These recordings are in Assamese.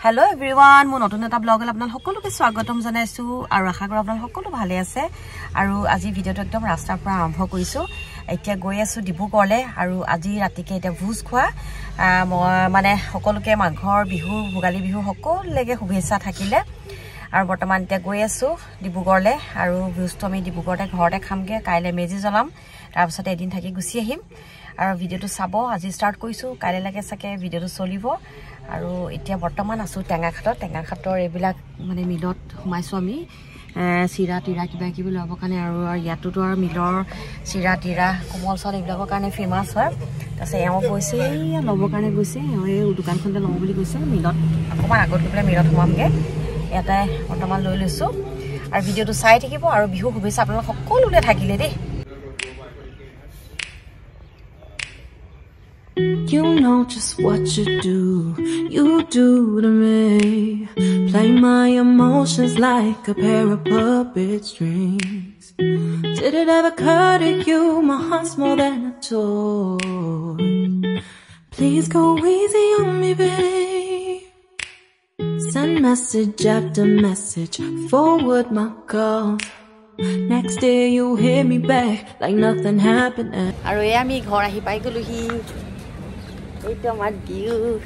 Hello everyone, মোৰ নতুন এটা ব্লগত আপোনাক সকলোকে স্বাগতম জনাইছো আৰু আশা কৰো আপোনাক সকলো ভালে আছে আৰু আজি ভিডিওটো একদম ৰাস্তাৰ পৰা আৰম্ভ কৰিছো এতিয়া গৈ আছো ডিব্ৰুগড়লে আৰু আজি ৰাতিকে এটা ভোজ খোৱা মানে সকলোকে মাঘৰ বিহু ভোগালী বিহু সকলোকে শুভেচ্ছা থাকিলে আৰু বৰ্তমান এতিয়া গৈ আছো ডিব্ৰুগড়লে আৰু ভোজটো আমি ডিব্ৰুগড়তে ঘৰতে খামগে কাইলে মেজি জ্বলাম তাৰ পিছত এদিন থাকি গুছি আহিম আৰু ভিডিওটো চাব আজি স্টাৰ্ট কৰিছো কাইলে লাগে সকে ভিডিওটো চলিব আৰু এতিয়া বৰ্তমান আছো টেঙাখাটৰ এইবিলাক মানে মিলত সোমাইছো আমি চিৰা তিৰা কিবা কিবি লব কাৰণে আৰু ইয়াতটো আৰু মিলৰ চিৰা তিৰা কোমল চাউল এইবিলাকৰ কাৰণে ফেমাস হয় তাছে এওঁ গৈছে লব কাৰণে গৈছে এই দোকানখনতে লওঁ বুলি কৈছে মিলত অকমান আগত গৈ মিলত সোমামগে এটা বৰ্তমান লৈ লৈছো আৰু ভিডিওটো চাই থাকিব আৰু বিহু শুভেচ্ছা আপোনালোক সকলোলে থাকিলে দেই You know just what you do to me. Play my emotions like a pair of puppet strings. Did it ever occur to you my heart's more than a toy? Please go easy on me, babe. Send message after message, forward my calls. Next day you hear me back like nothing happened. Aru ami ghor ahi pai goluhi এইটো আমাৰ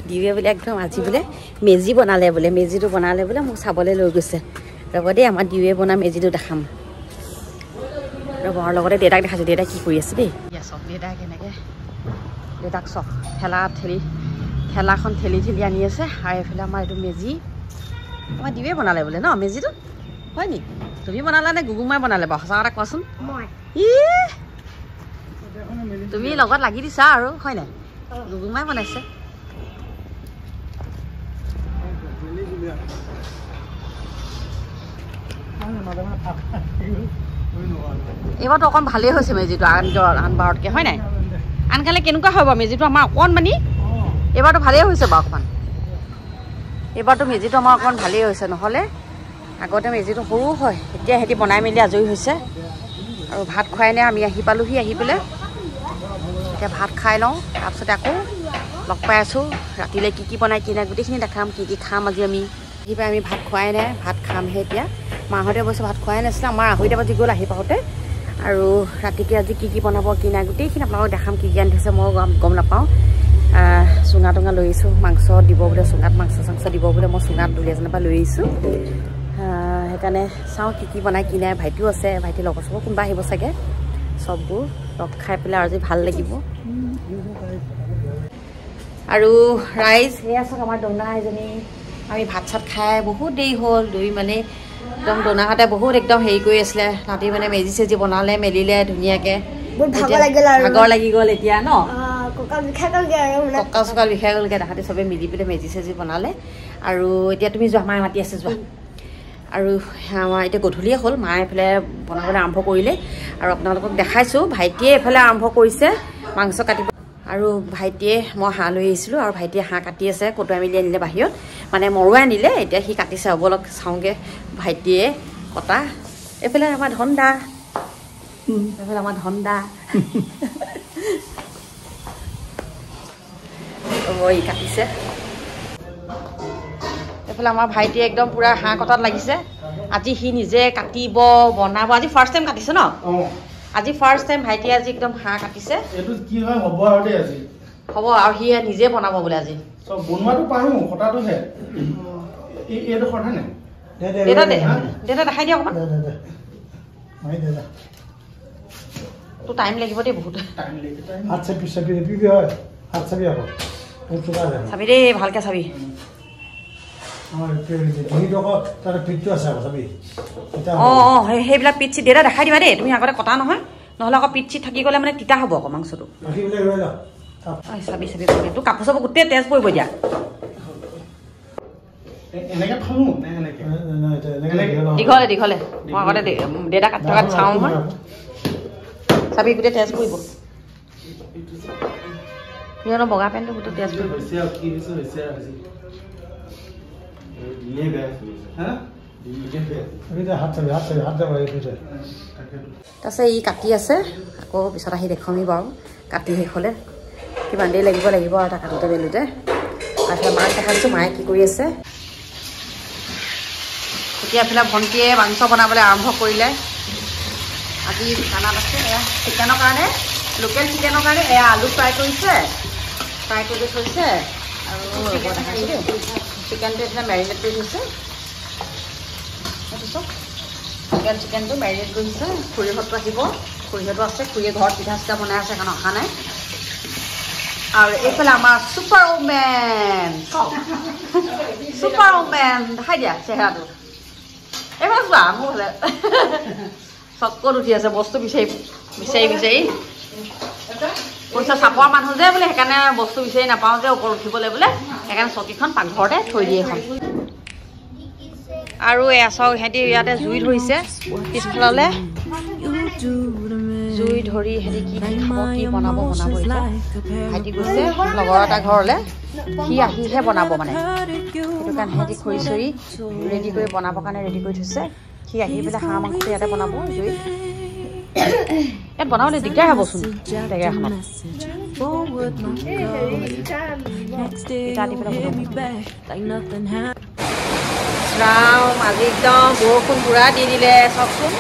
দিৱে বলে একদম আজি বলে মেজি বনালে বলে মেজিটো বনালে বলে মোক চাবলে লৈ গৈছে ৰব দে আমাৰ দিৱে বনা মেজিটো দেখাম ৰবৰ লগতে দেদাক দেখাছে দেদা কি কৰি আছে দেই ইয়া সব দেদা কেনেকে দেদাক সব খেলাখন ঠেলি আনি আছে আৰু এফালে আমাৰ এইটো মেজি আমাৰ দিৱে বনালে বলে ন মেজিটো হয় নি তুমি বনালা নে গুগুমাই বনালে বা সঁচা কথা কোৱাচোন মই তুমি লগত লাগি দিছা আৰু হয় না গুগুমাই বনাইছে এইবাৰতো অকণ ভালেই হৈছে মেজিটো আনবাৰতকৈ হয় নাই আনকালে কেনেকুৱা হ'ব মেজিটো আমাৰ অকণমানি এইবাৰতো ভালেই হৈছে বাৰু অকণমান এইবাৰতো মেজিটো আমাৰ অকণমান ভালেই হৈছে নহ'লে আগতে মেজিটো সৰু হয় এতিয়া সিহঁতি বনাই মেলি আজৰি হৈছে আৰু ভাত খুৱাই নে আমি আহি পালোহি আহি পেলাই এতিয়া ভাত খাই লওঁ তাৰপিছতে আকৌ লগ পাই আছোঁ ৰাতিলৈ কি বনাই কি নাই গোটেইখিনি দেখাম কি খাম আজি আমি কিবা আমি ভাত খুৱাই নাই ভাত খামহে এতিয়া মাহঁতে অৱশ্যে ভাত খুৱাই নাছিলে আমাৰ আঢ়ৈটা বাজি গ'ল আহি পাওঁতে আৰু ৰাতিকে আজি কি বনাব কি নাই গোটেইখিনি আপোনালোকক দেখাম কি আনি থৈছে মই গম নাপাওঁ চুঙা টুঙা লৈ আহিছোঁ মাংস দিব বোলে চুঙাত মাংস চাংস দিব বোলে মই চুঙাত দুলীয়াজনৰ পৰা লৈ আহিছোঁ সেইকাৰণে চাওঁ কি বনাই কি নাই ভাইটিও আছে ভাইটিৰ লগৰ চবৰ কোনোবা আহিব চাগে সববোৰ লগ খাই পেলাই আৰু আজি ভাল লাগিব আৰু ৰাইজ সেয়া চাওক আমাৰ দৌনা এজনী আমি ভাত চাত খাই বহুত দেৰি হ'ল দুই মানে একদম দৌনাহঁতে বহুত একদম হেৰি কৰি আছিলে তাহাঁতি মানে মেজি চেজি বনালে মেলিলে ধুনীয়াকৈ ভাগৰ লাগি গ'ল এতিয়া ন কঁকাল চকাল বিষাই গ'লগৈ তাহাঁতি চবে মিলি পেলাই মেজি চেজি বনালে আৰু এতিয়া তুমি যোৱা মায়ে মাতি আছে যোৱা আৰু আমাৰ এতিয়া গধূলিয়ে হ'ল মায়ে এইফালে বনাবলৈ আৰম্ভ কৰিলে আৰু আপোনালোকক দেখাইছোঁ ভাইটিয়ে এইফালে আৰম্ভ কৰিছে মাংস কাটিব আৰু ভাইটিয়ে মই হাঁহ লৈ আহিছিলোঁ আৰু ভাইটিয়ে হাঁহ কাটি আছে কটোৱাই মেলি আনিলে বাহিৰত মানে মৰুৱাই আনিলে এতিয়া সি কাটিছে অলপ চাওঁগৈ ভাইটিয়ে কটা এইফালে আমাৰ ধন্দা ই কাটিছে এইফালে আমাৰ ভাইটিয়ে একদম পুৰা হাঁহ কটাত লাগিছে আজি সি নিজে কাটিব বনাব আজি ফাৰ্ষ্ট টাইম কাটিছে ন আজি ফাৰ্ষ্ট টাইম ভাইটিয়ে আজি একদম হাঁহ কাটিছে এইটো কি হয় হ'ব আৰু দে আজি হ'ব আৰু সি নিজে বনাব বোলে আজি সব বনোৱাটো পাৰো কটাটোহে এইটো কথা নাই দেউতা দেখাই দিয়ক অকণমান তো টাইম লাগিব দেই বহুত চাবি দেই ভালকে চাবি সেইবিলাক পিট চিট দেউতা দেখাই দিবা দেই তুমি আগতে কটা নহয় নহ'লে আকৌ পিট চিট থাকি গ'লে মানে তিতা হ'ব আকৌ মাংসটো চাবি তোৰ কাপোৰ চাপোৰ গোটেই তেজ পৰিব এতিয়া দীঘলে মই আগতে দেউতা কাটি থকাত চাওঁ নহয় চাবি গোটেই তেজ পৰিব সিহঁতৰ বগা পেণ্টটো গোটেই তেজ পৰিব তাৰপিছত ই কাটি আছে আকৌ পিছত আহি দেখুৱামি বাৰু কাটি শেষ হ'লে কিমান দেৰি লাগিব আৰু এটা কাটোতে মেলোতে আৰু মাক দেখাইছোঁ মায়ে কি কৰি আছে এতিয়া এফালে ভণ্টিয়ে মাংস বনাবলৈ আৰম্ভ কৰিলে আজি খানাত আছে এয়া চিকেনৰ কাৰণে লোকেল চিকেনৰ কাৰণে এয়া আলু ফ্ৰাই কৰিছে ফ্ৰাই কৰি থৈছে আৰু দেখাইছোঁ দেই চিকেনটো এতিয়া মেৰিনেট কৰি থৈছে চিকেনটো মেৰিনেট কৰিছে খুৰীহঁতো আহিব খুৰীহঁতো আছে খুৰীয়ে ঘৰত পিঠা চিঠা বনাই আছে কাৰণ অহা নাই আৰু এইফালে আমাৰ ছুপাৰ ওমেন ছুপাৰ ওমেন দেখাই দিয়া চেহেৰাটো এইফালে চোৱা মোৰ হ'লে চকত উঠি আছে বস্তু বিচাৰি পইচা চাপৰ মানুহ যে বোলে সেইকাৰণে বস্তু বিচাৰি নাপাওঁ যে ওপৰত উঠিবলৈ বোলে সেইকাৰণে চকীখন পাকঘৰতে থৈ দিয়ে এখন আৰু এয়া চাওক সিহঁতি ইয়াতে জুই ধৰিছে পিছফাললৈ জুই ধৰি সিহঁতি কি খাব কি বনাব এতিয়া ভাইটি গৈছে লগৰ এটা ঘৰলৈ সি আহিহে বনাব মানে সেইটো কাৰণে সিহঁতি খৰি চৰি ৰেডি কৰি বনাবৰ কাৰণে ৰেডি কৰি থৈছে সি আহি পেলাই হাঁহ মাংসটো ইয়াতে বনাব জুইত ইয়াত বনাবলৈ দিগদাৰ হ'বচোন টেঙাখনত ৰাম আজি একদম বৰষুণ পুৰা দি দিলে চাওকচোন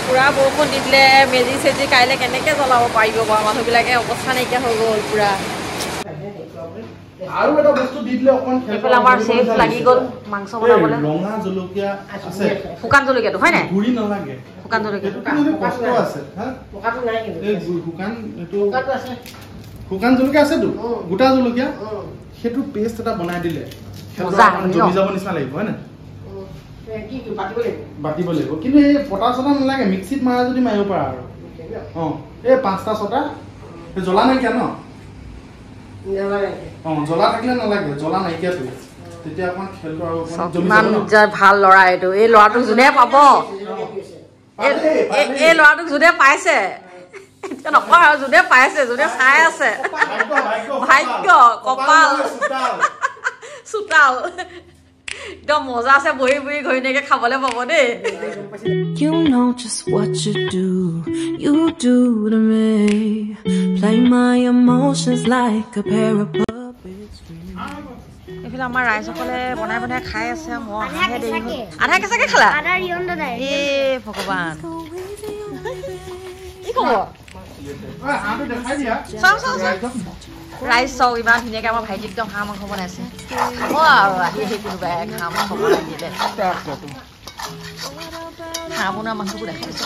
পুৰা বৰষুণ দি দিলে মেজি চেজি কাইলৈ কেনেকৈ জ্বলাব পাৰিব বাৰু মানুহবিলাকে অৱস্থা নাইকিয়া হৈ গ'ল পুৰা আৰু এটা বস্তু দি দিলে অকমান এইফালে আমাৰ চেফ লাগি গ'ল মাংস বনাবলৈ ৰঙা জলকীয়া আছে শুকান জলকীয়াটো হয় নাই গুৰি নালাগে শুকান জলকীয়াটো কষ্ট আছে এই শুকান এইটো শুকান জলকীয়া আছেতো গোটা জলকীয়া সেইটো পেষ্ট এটা বনাই দিলে জমি যাব নিচিনা লাগিব হয় নাই বাটিব লাগিব কিন্তু এই পটা চটা নালাগে মিক্সিত মাৰা যদি মাৰিব পাৰা আৰু এই 5টা 6টা জ্বলা নাইকিয়া ন জ্বলা থাকিলে নালাগে জ্বলা নাইকিয়াটো তেতিয়া অকমান খেলটো আৰু ভাল ল'ৰা এইটো এই ল'ৰাটোক যোনে পাব এই ল'ৰাটোক যোনে পাইছে নকয় আৰু যোনে পাইছে যোনে চাই আছে ভাগ্য কপাল চোতাল একদম মজা আছে বহি বহি ঘৈণীয়েকে খাবলৈ পাব দেই You know just what you do to me. Play my emotions like a pair of puppet strings. এইফালে আমাৰ ৰাইজসকলে বনাই বনাই খাই আছে মই আধাহে দেৰি হ'ল আধা কেঁচাকে খালা এ ভগৱান কি ক'ব ৰাইজ চাওক ইমান ধুনীয়াকৈ আমাৰ ভাইটি একদম হাঁহ মাংস বনাইছে খাব আৰু আহি আহি কোনোবাই হাঁহ মাংস বনাই দিলে হাঁহ বনোৱা মাংসবোৰ দেখাইছে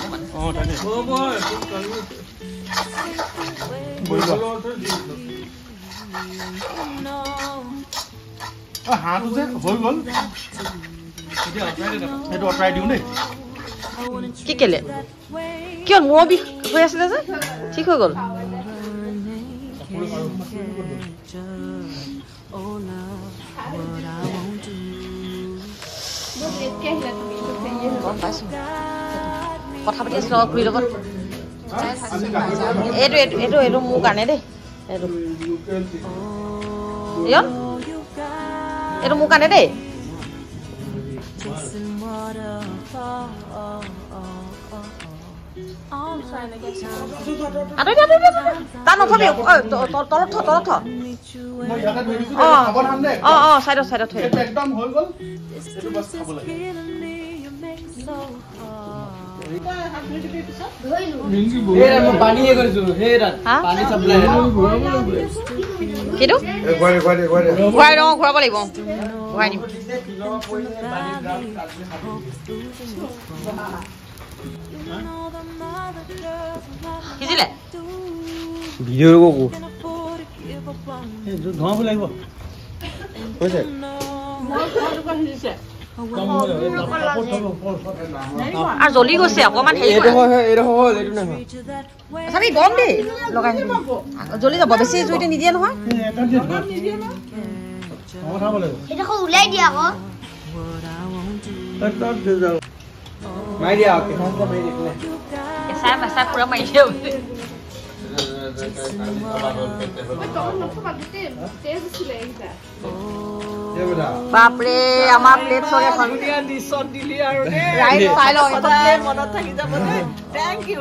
হাঁহটো যে হৈ গ'ল সেইটো আঁতৰাই দিওঁ দেই কি কেলে কিয় মূৰৰ বিষ হৈ আছিলে যে ঠিক হৈ গ'ল কথা পাতি আছিলো খুৰীৰ লগত এইটো এইটো এইটো মোৰ কাৰণে দেই এইটো এইটো মোৰ কাৰণে দেই তাত নথবি তলত থ চাইডত চাইডত থৈ একদম হৈ গ'ল এইটো বাছ খাব লাগে ঘূৰাব লাগিব ঘূৰাই দিম সিজিলে ভিডিঅ' কো ধোঁৱাব লাগিব কৈছে আৰু জ্বলি গৈছে অকণমান হেৰি গৰম দেই লগাই জ্বলি যাব বেছি জুইতে নিদিয়ে নহয় ওলাই দিয়া আকৌ মাৰি দিয়া কেঁচাই পেচাই পুৰা মাৰি দিয়ে বাপৰে আমাৰ প্লেট চলে ৰাইট চাই লওঁ মনত থাকি যাব থেংক ইউ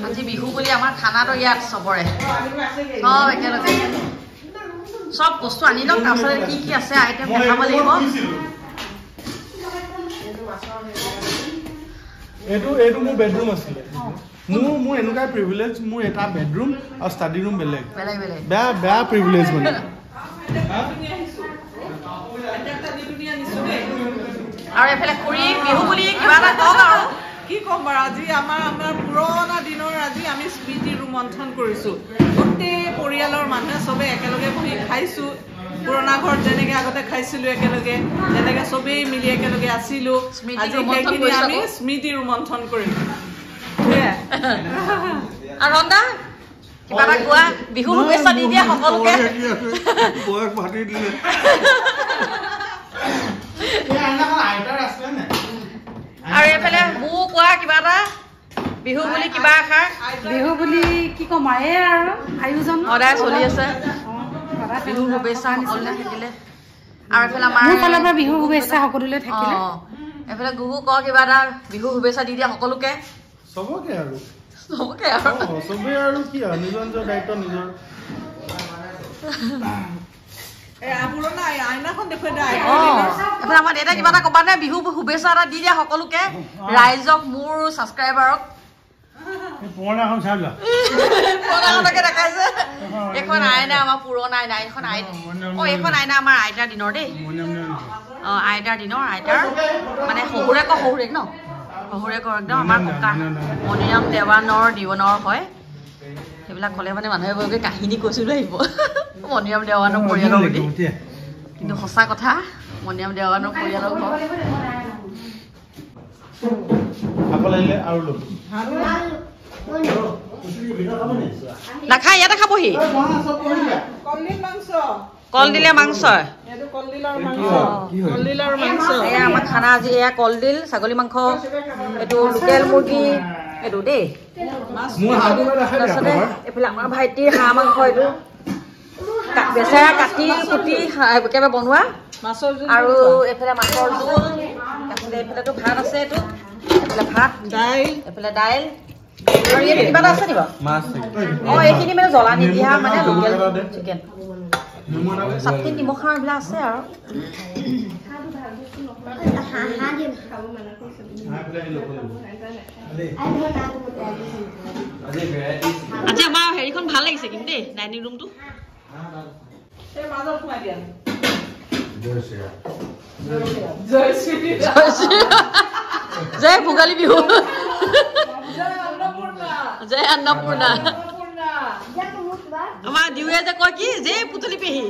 আজি বিহু বুলি আমাৰ খানাটো ইয়াত চবৰে সব একেলগে সব বস্তু আনি লওক তাৰপিছত কি কি আছে আইটেম দেখাব লাগিব এইটো মোৰ বেডৰুম আছিলে মোৰ এনেকুৱা প্ৰিভিলেজ মোৰ এটা বেডৰুম আৰু ষ্টাডি ৰুম বেলেগ বেয়া প্ৰিভিলেজ মানে আৰু এফালে খুৰী বিহু বুলি কিবা এটা কওক আৰু কি কম বাৰু আজি আমাৰ পুৰণা দিনৰ আজি আমি স্মৃতি ৰোমন্থন কৰিছোঁ গোটেই পৰিয়ালৰ মানুহে চবে একেলগে বহি খাইছোঁ পুৰণা ঘৰত যেনেকৈ আগতে খাইছিলোঁ একেলগে যেনেকৈ চবেই মিলি একেলগে আছিলোঁ আজি সেইখিনি আমি স্মৃতি ৰোমন্থন কৰিম আৰু ৰন্ধা কিবা এটা কোৱা বিহু শুভেচ্ছা দি দিয়া সকলোকে আৰু এইফালে মোক কোৱা কিবা এটা বিহু বুলি কিবা এষাৰ বিহু বুলি কি ক'ম আৰু আয়োজন সদায় চলি আছে বিহু শুভেচ্ছা সকলোলৈ থাকিলে আৰু এইফালে আমাৰ ফালৰ পৰা বিহু শুভেচ্ছা সকলোলৈ থাকিলে এইফালে গুহু ক কিবা এটা বিহু শুভেচ্ছা দি দিয়া সকলোকে চবকে আৰু চবে আৰু কি আৰু নিজৰ নিজৰ দায়িত্ব নিজৰ আমাৰ দেউতা কিবা এটা ক'বা নে বিহু শুভেচ্ছা এটা দি দিয়া সকলোকে ৰাইজক মোৰ ছাবস্ক্ৰাইবাৰক পুৰণাখনকে দেখাইছে এইখন আইনা আমাৰ পুৰণা আইনা এইখন এইখন আইনা আমাৰ আইতাৰ দিনৰ দেই আইতাৰ দিনৰ আইতাৰ মানে শহুৰেক ন শহুৰেকৰ একদম আমাৰ ককা মণিৰাম দেৱানৰ দিৱনৰ হয় সেইবিলাক ক'লে মানে মানুহে গৈ কাহিনী কৈছিলোঁ আহিব মণিৰাম দেৱানৰ পৰিয়ালৰ বুলি কিন্তু সঁচা কথা মণিৰাম দেৱানৰ পৰিয়ালৰ ঘৰ নাখায় ইয়াতে খাবহি কলডিলে মাংস আমাৰ খানা আজি এয়া কলডিল ছাগলী মাংস এইটো লোকেল মুৰ্গী এইটো দেই তাৰপিছতে এইফালে আমাৰ ভাইটিৰ হাঁহ মাংস এইটো বেচেৰা কাটি কুটি একেবাৰে বনোৱা আৰু এইফালে মাছৰ জোল তাৰপিছতে এইফালেতো ভাত আছে এইটো এইফালে ভাত এইফালে দাইল আৰু ইয়াত কিবা এটা আছে নি বাৰু এইখিনি মানে জ্বলা নিদিয়া মানে লোকেল চিকেন চাটনি নিমখ খাৰ এইবিলাক আছে আৰু আজি আমাৰ হেৰিখন ভাল লাগিছে কিন্তু দেই ডাইনিং ৰুমটো জয় ভোগালী বিহু জয় অন্নপূৰ্ণা আমাৰ দিউৱে যে কয় কি যে পুতলি পেহী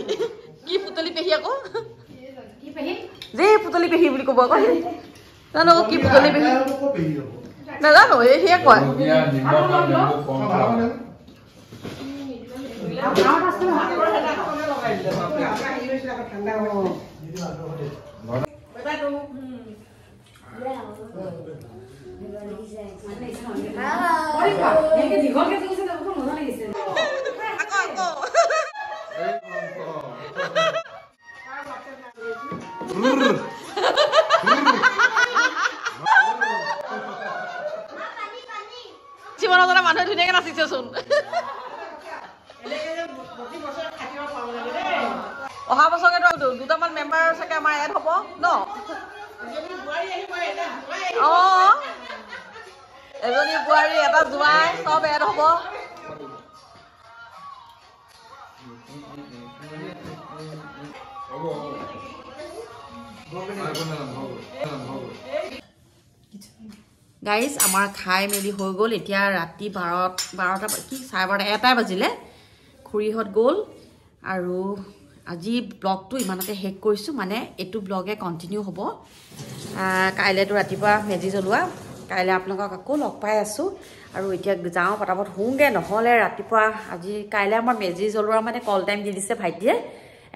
কি পুতলি পেহী আকৌ যে পুতলি পেহী বুলি ক'ব আকৌ জানো কি পুতলি পেহী নাজানো সেয়ে কয় জীৱনত মানুহে ধুনীয়াকে নাচিছেচোন অহা বছৰকে দুটামান মেম্বাৰ চাগে আমাৰ এড হ'ব ন এজনী বোৱাৰী এটা জোৱাই চব এড হ'ব গাইজ আমাৰ খাই মেলি হৈ গ'ল এতিয়া ৰাতি 12টা কি 12:30 এটাই বাজিলে খুৰীহঁত গ'ল আৰু আজি ব্লগটো ইমানতে শেষ কৰিছোঁ মানে এইটো ব্লগে কণ্টিনিউ হ'ব কাইলৈতো ৰাতিপুৱা মেজি জ্বলোৱা কাইলৈ আপোনালোকক আকৌ লগ পাই আছোঁ আৰু এতিয়া যাওঁ পটাপট শুওঁগৈ নহ'লে ৰাতিপুৱা আজি কাইলৈ আমাৰ মেজি জ্বলোৱা মানে কল টাইম দি দিছে ভাইটিয়ে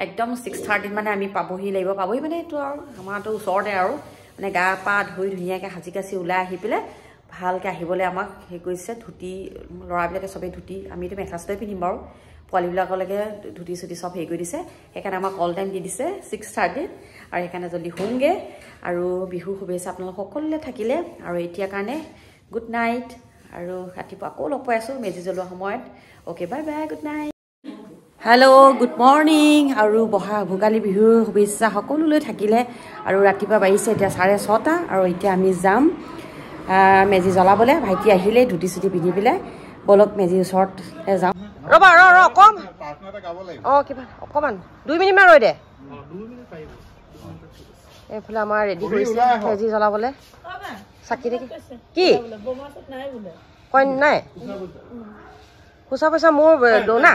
একদম 6:30 মানে আমি পাবহি মানে এইটো আৰু আমাৰতো ওচৰতে আৰু মানে গা পা ধুই ধুনীয়াকৈ সাজি কাচি ওলাই আহি পেলাই ভালকৈ আহিবলৈ আমাক হেৰি কৰিছে ধুতি ল'ৰাবিলাকে চবেই ধুতি আমিতো মেখেলা চাদৰ পিন্ধিম বাৰু পোৱালীবিলাকলৈকে ধুতি চুটি চব হেৰি কৰি দিছে সেইকাৰণে আমাক কল টাইম দি দিছে 6:30 আৰু সেইকাৰণে জল্দি শুওঁগৈ আৰু বিহু শুভেচ্ছা আপোনালোক সকলোলৈ থাকিলে আৰু এতিয়া কাৰণে গুড নাইট আৰু ৰাতিপুৱা আকৌ লগ পাই আছোঁ মেজি জ্বলোৱা সময়ত okay bye bye good night hello' good morning আৰু ভোগালী বিহুৰ শুভেচ্ছা সকলোলৈ থাকিলে আৰু ৰাতিপুৱা বাঢ়িছে এতিয়া 6:30 আৰু এতিয়া আমি যাম মেজি জ্বলাবলৈ ভাইটি আহিলে ধুতি চুটি পিন্ধি পেলাই বলক মেজিৰ ওচৰত যাওঁ ৰ'বা কম অঁ কিবা অকণমান 2 মিনিটমান ৰৈ দে এইফালে আমাৰ ৰেডি কৰিছে মেজি জ্বলাবলৈ চাকি দেখি কি কইন নাই খুচা পইচা মোৰ দৌনা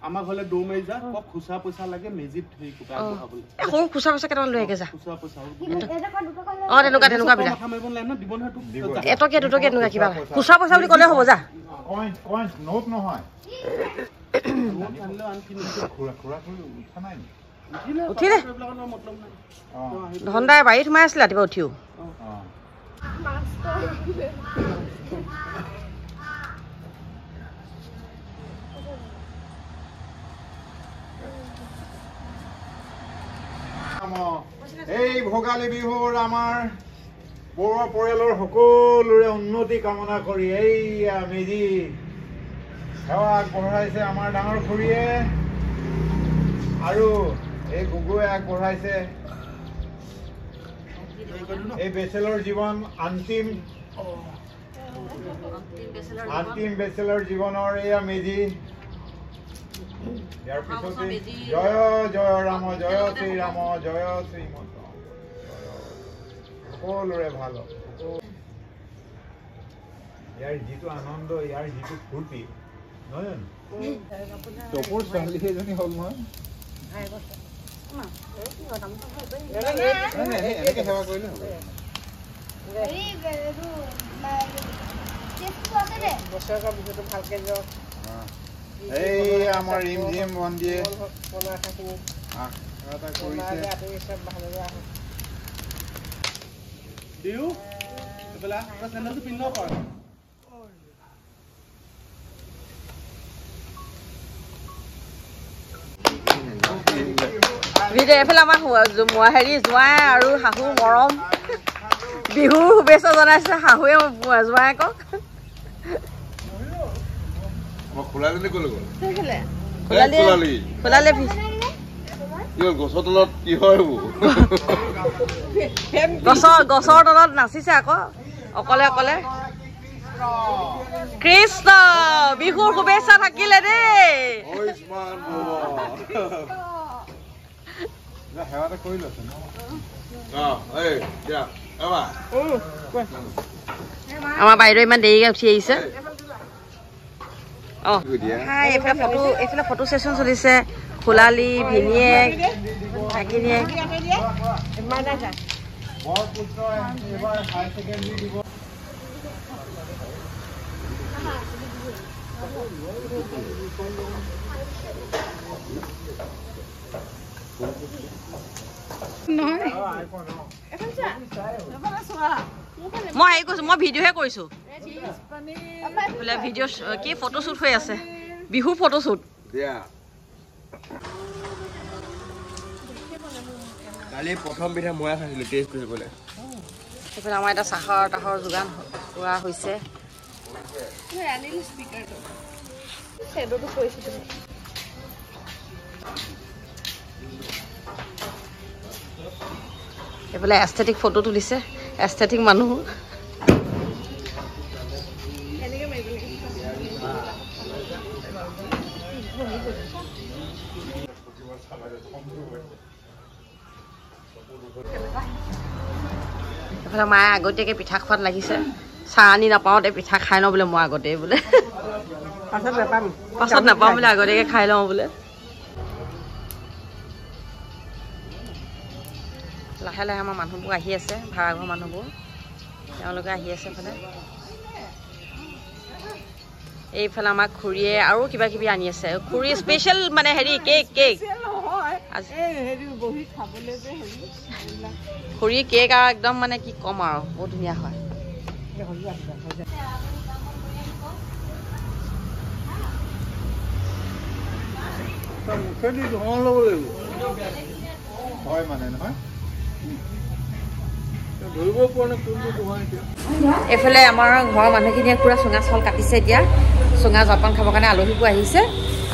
আমাৰ ঘৰলে দৌ মাৰি যা কক খুচা পইচা লাগে মেজিত হেৰি কুটা বহাবলৈ সৰু খুচা পইচা কেইটামান লৈ আগে যা খুচা পইচা অঁ তেনেকুৱা বিলাক মাথা মাৰিব নালাগে ন দিব নহয় তোক এটকীয়া দুটকীয়া তেনেকুৱা কিবা খুচা পইচা বুলি ক'লে হ'ব যা নোট নহয় উঠিলে ধন্দাই বাৰীত সোমাই আছিলে ৰাতিপুৱা উঠিও এই ভোগালী বিহুৰ আমাৰ বড়ো পৰিয়ালৰ সকলোৰে উন্নতি কামনা কৰি এইয়া মেজি সেৱা আগবঢ়াইছে আমাৰ ডাঙৰ খুৰীয়ে আৰু এই গুগুৱে আগবঢ়াইছে এই বেচেলৰ জীৱন অন্তিম বেচেলৰ জীৱনৰ এয়া মেজি ইয়াৰ পিছতে জয় জয় ৰাম জয় শ্ৰীৰাম জয় শ্ৰীমন্ত সকলোৰে ভাল ইয়াৰ যিটো আনন্দ ইয়াৰ যিটো ফূৰ্তি নহয় জানো তপৰ ছোৱালী এজনী হ'ল মই এনেকে সেৱা কৰিলে হ'ব এই আমাৰ ৰিম জিম ভণ্টিয়ে দিও এবেলা চেণ্ডেলটো পিন্ধি লওক আৰু এইফালে আমাৰ হেৰি জোঁৱাই আৰু শাহু মৰম বিহুৰ শুভেচ্ছা জনাইছে শাহুৱে জোঁৱাইকক গছৰ তলত কি হয় গছৰ তলত নাচিছে আকৌ অকলে অকলে কৃষ্ণ বিহুৰ শুভেচ্ছা থাকিলে দেই আমাৰ বাইদেউ ইমান দেৰিকে উঠি আহিছে এইফালে ফটো ছেশ্যন চলিছে খোলালি ভিনিয়েক ভাগিনীয়েক মই হেৰি কৰিছো মই ভিডিঅ'হে কৰিছো ভিডিঅ' কি ফটোশ্বুট হৈ আছে বিহু ফটোশ্বুট কালি প্ৰথম পিঠা ময়ে খাইছিলো টেষ্ট কৰিবলৈ সেইফালে আমাৰ এটা চাহৰ তাহৰ যোগান কৰা হৈছে এইফালে এস্থেটিক ফটো তুলিছে এস্থেটিক মানুহ এইফালে মায়ে আগতীয়াকৈ পিঠা খোৱাত লাগিছে চাহ আনি নাপাওঁতে পিঠা খাই লওঁ বোলে মই আগতে বোলে পাছত নাপাওঁ বোলে আগতীয়াকৈ খাই লওঁ বোলে লাহে লাহে আমাৰ মানুহবোৰ আহি আছে ভাড়াঘৰ মানুহবোৰ তেওঁলোকে আহি আছে এইফালে এইফালে আমাৰ খুৰীয়ে আৰু কিবা কিবি আনি আছে খুৰী স্পেচিয়েল মানে হেৰি কেক খুৰী কেক আৰু একদম মানে কি ক'ম আৰু বহুত ধুনীয়া হয় হয় মানে নহয় এইফালে আমাৰ ঘৰৰ মানুহখিনিয়ে পুৰা চুঙা চাউল কাটিছে এতিয়া চুঙা জলপান খাবৰ কাৰণে আলহীবোৰ আহিছে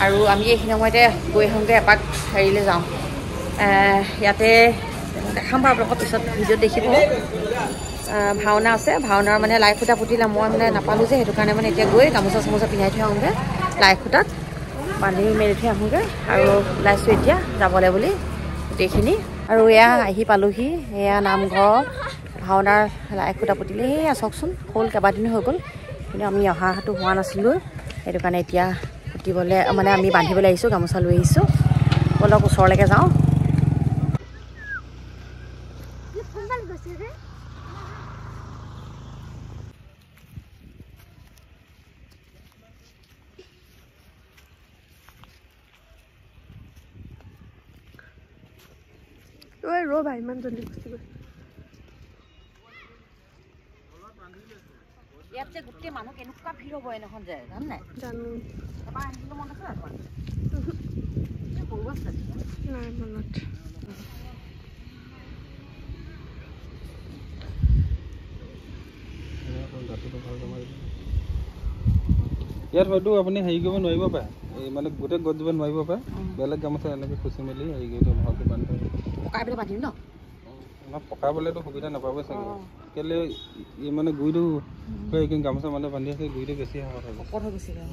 আৰু আমি এইখিনি সময়তে গৈ আহোঁগৈ এপাক হেৰিলৈ যাওঁ ইয়াতে দেখাম বাৰু আপোনালোকৰ পিছত ভিডিঅ'ত দেখিব ভাওনা আছে ভাওনাৰ মানে লাই খুটা পুতিলে মই মানে নাপালোঁ যে সেইটো কাৰণে মানে এতিয়া গৈ গামোচা চামোচা পিন্ধাই থৈ আহোঁগৈ লাই খুটাত বান্ধি মেলি থৈ আহোঁগৈ আৰু ওলাইছোঁ এতিয়া যাবলৈ বুলি গোটেইখিনি আৰু এয়া আহি পালোহি এয়া নামঘৰ ভাওনাৰ লাই খুটা পুতিলে সেয়া চাওকচোন হ'ল কেইবাদিনো হৈ গ'ল কিন্তু আমি অহাটো হোৱা নাছিলোঁ সেইটো কাৰণে এতিয়া পুতিবলৈ মানে আমি বান্ধিবলৈ আহিছোঁ গামোচা লৈ আহিছোঁ অলপ ওচৰলৈকে যাওঁ ৰ'বা ইমান জলদি গুচি গ'ল ইয়াত যে গোটেই মানুহ কেনেকুৱা ভিৰ হ'ব এনেখন যে জান নাই জানো এবাৰ আহিবলৈ মন আছে নাই মনত ইয়াত হয়তো আপুনি হেৰি কৰিব নোৱাৰিব পাৰে এই মানে গোটেই গছজোপা নোৱাৰিব পাৰে বেলেগ গামোচা এনেকৈ খুচি মেলি হেৰি কৰি ভালকৈ বান্ধি পকাই পেলাই বান্ধিম ন পকাবলৈতো সুবিধা নাপাবই চাগে কেলৈ এই মানে গুৰিটো এইখিনি গামোচা মানুহে বান্ধি আছে গুৰিটো বেছি সাহস থাকে ওপৰত হৈ গৈছিলে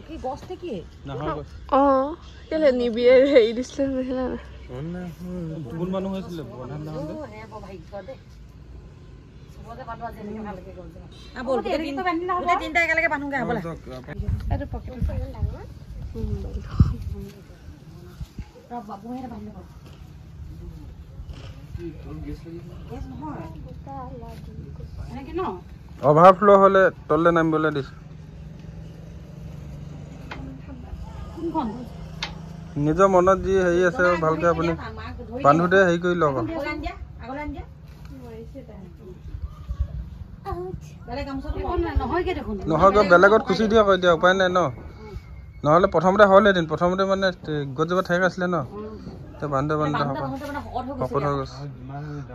কি গছতে কি নহয় অঁ কেলে নিবিয়ে হেৰি দিছিলে মেখেলা কোন মানুহ হৈছিলে বন্ধা নাম তিনিটা একেলগে বান্ধোগে হ'বলা অভাৰফ্ল' হ'লে তললৈ নামিবলৈ দিছে নিজৰ মনত যি হেৰি আছে ভালকৈ আপুনি বান্ধোতে হেৰি কৰি লওক নহয়গৈ বেলেগত খুচি দিয়ক এতিয়া উপায় নাই ন নহ'লে প্ৰথমতে হ'লহেঁতেন প্ৰথমতে মানে গছজোপা ঠেক আছিলে ন এতিয়া বান্ধোতে শকত হৈ গৈছে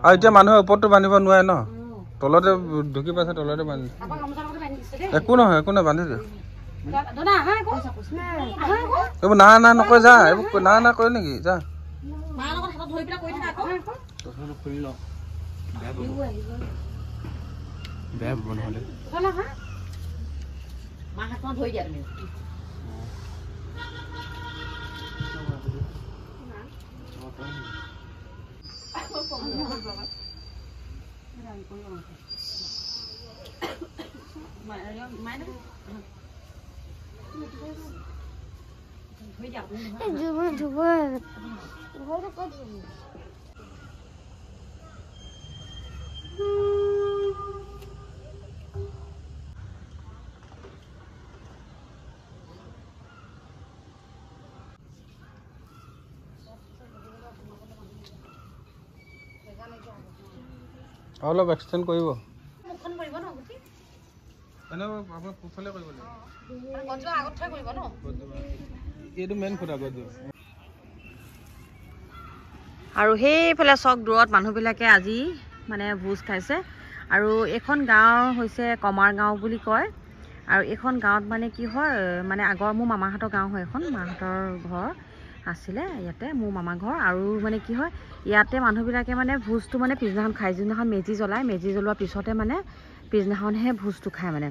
আৰু এতিয়া মানুহে ওপৰতটো বান্ধিব নোৱাৰে ন তলতে ঢুকি পাইছে তলতে বান্ধি একো নহয় বান্ধি দিয়ক এইবোৰ না নকয় যা এইবোৰ না কৰে নেকি যা বেয়া হ'ব নহ'লে ধৰি দিয়া তুমি অলপ এক্সটেণ্ড কৰিব মুখখন কৰিব ন গুটি এনে আপোনাৰ কোফালে কৰিব লাগিব গছজোপা আগত থৈ কৰিব ন এইটো মেইন খুঁটা গছজোপা আৰু সেইফালে চক দূৰত মানুহবিলাকে আজি মানে ভোজ খাইছে আৰু এইখন গাঁও হৈছে কমাৰ গাঁও বুলি কয় আৰু এইখন গাঁৱত মানে কি হয় মানে আগৰ মোৰ মামাহঁতৰ গাঁও হয় এখন মাহঁতৰ ঘৰ আছিলে ইয়াতে মোৰ মামা ঘৰ আৰু মানে কি হয় ইয়াতে মানুহবিলাকে মানে ভোজটো মানে পিছদিনাখন খায় যিদিনাখন মেজি জ্বলায় মেজি জ্বলোৱাৰ পিছতে মানে পিছদিনাখনহে ভোজটো খায় মানে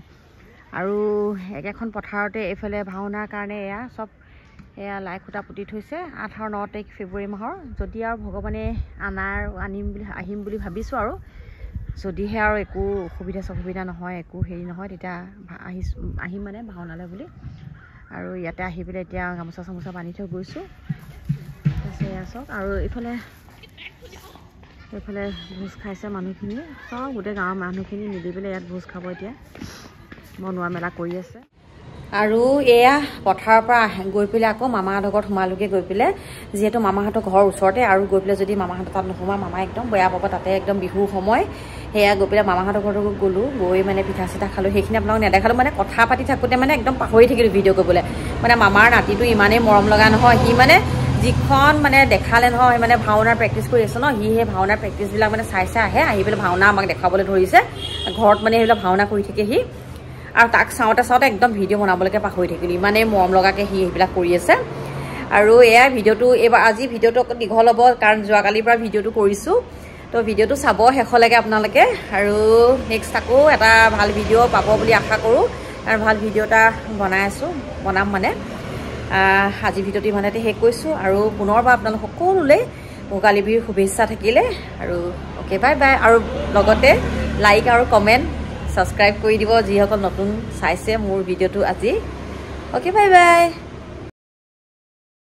আৰু একেখন পথাৰতে এইফালে ভাওনাৰ কাৰণে এয়া চব এয়া লাই খুটা পুতি থৈছে 8 আৰু 9 তাৰিখ ফেব্ৰুৱাৰী মাহৰ যদি আৰু ভগৱানে আহিম বুলি ভাবিছোঁ আৰু যদিহে আৰু একো অসুবিধা নহয় একো হেৰি নহয় তেতিয়া আহিম মানে ভাওনালৈ বুলি আৰু ইয়াতে আহি পেলাই এতিয়া গামোচা চামোচা বান্ধি থৈ গৈছোঁ এয়া চব আৰু এইফালে ভোজ খাইছে মানুহখিনিয়ে চব গোটেই গাঁৱৰ মানুহখিনি মিলি পেলাই ইয়াত ভোজ খাব এতিয়া বনোৱা মেলা কৰি আছে আৰু এয়া পথাৰৰ পৰা গৈ পেলাই আকৌ মামাহঁতৰ ঘৰত সোমালোগে গৈ পেলাই যিহেতু মামাহঁতৰ ঘৰৰ ওচৰতে আৰু গৈ পেলাই যদি মামাহঁতৰ তাত নোসোমা মামা একদম বেয়া পাব তাতে একদম বিহুৰ সময় সেয়া গৈ পেলাই মামাহঁতৰ ঘৰতো গ'লোঁ গৈ মানে পিঠা চিঠা খালোঁ সেইখিনি আপোনালোক নেদেখালোঁ মানে কথা পাতি থাকোঁতে মানে একদম পাহৰি থাকিলোঁ ভিডিঅ' কৰিবলৈ মানে মামাৰ নাতিটো ইমানেই মৰম লগা নহয় সি মানে যিখন মানে দেখালে নহয় মানে ভাওনাৰ প্ৰেক্টিছ কৰি আছে ন সি সেই ভাওনাৰ প্ৰেক্টিছবিলাক মানে চাই আহে আহি পেলাই ভাওনা আমাক দেখাবলৈ ধৰিছে ঘৰত মানে সেইবিলাক ভাওনা কৰি থাকে সি আৰু তাক চাওঁতে একদম ভিডিঅ' বনাবলৈকে পাহৰি থাকিলোঁ ইমানেই মৰম লগাকৈ সি সেইবিলাক কৰি আছে আৰু এয়া ভিডিঅ'টো এইবাৰ আজি ভিডিঅ'টো দীঘল হ'ব কাৰণ যোৱাকালিৰ পৰা ভিডিঅ'টো কৰিছোঁ তো ভিডিঅ'টো চাব শেষলৈকে আপোনালোকে আৰু নেক্সট আকৌ এটা ভাল ভিডিঅ' পাব বুলি আশা কৰোঁ আৰু ভাল ভিডিঅ' এটা বনাম মানে আজি ভিডিঅ'টো ইমানতে শেষ কৰিছোঁ আৰু পুনৰবাৰ আপোনালোক সকলোলৈ ভোগালী বিহুৰ শুভেচ্ছা থাকিলে আৰু অ'কে বাই বাই আৰু লগতে লাইক আৰু কমেণ্ট ছাবস্ক্ৰাইব কৰি দিব যিসকল নতুন চাইছে মোৰ ভিডিঅ'টো আজি অ'কে বাই বাই